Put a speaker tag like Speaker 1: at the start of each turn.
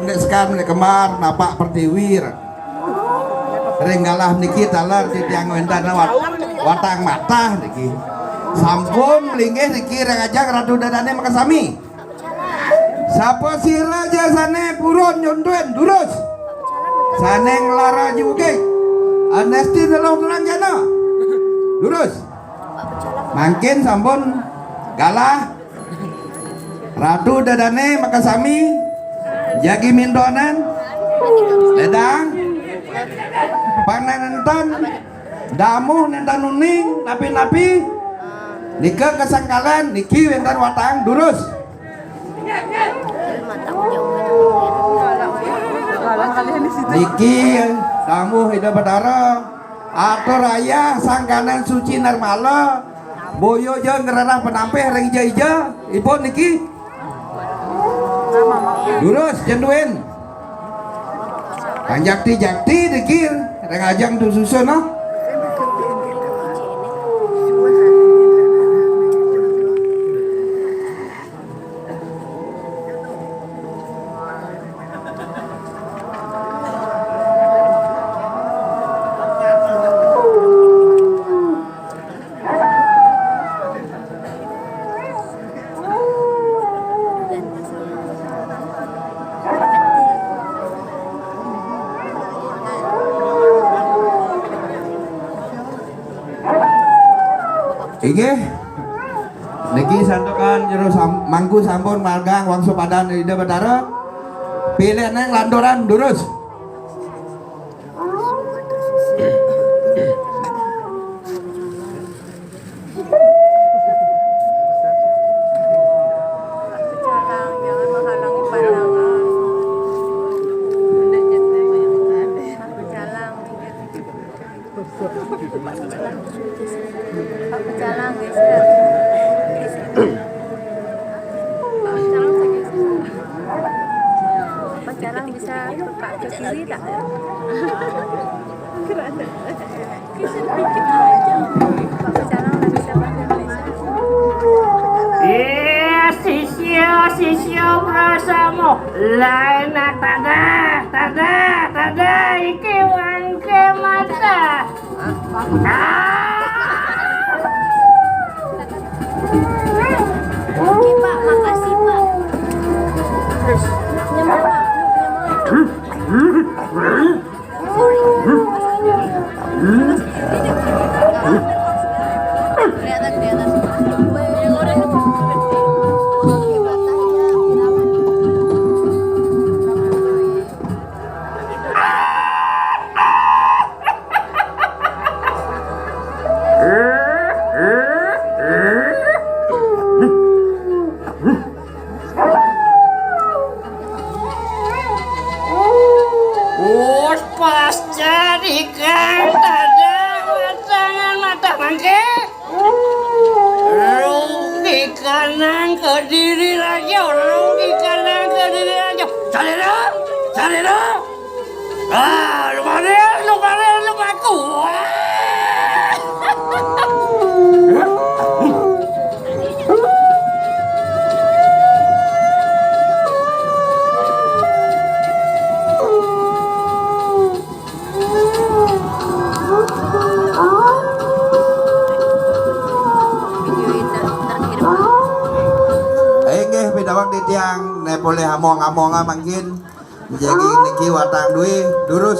Speaker 1: Nek sekarang nek kemar napak pertiwir. Renggalah niki talar di tiang wentan watang mata niki. Sampun linggih niki rengajang ratu dadane makasami. Sapa sira jasane purun nyunduen durus. Sane nglara juga. Anesti dalam tulang jana. Durus. Mangkin sampun galah ratu dadane makasami. Jagi mindonan ledang panenentan damu nentan nuning napi-napi nika kesangkalan niki wentan watang durus niki damu hidup bedara atur raya sangkanan suci narmala boyo je ngerarah penampih reng ija ibu niki durus jenduin Jakti dikir rengajang tu susun no? Inggih niki santokan jero mangku sampun margang wangsu padan ida betara pilih neng landoran durus
Speaker 2: sisyo prasamu lain tada iki wangke mata
Speaker 3: Oke Pak, makasih Pak.
Speaker 1: Tiang ne boleh among-among mangkin jadi niki watang duit durus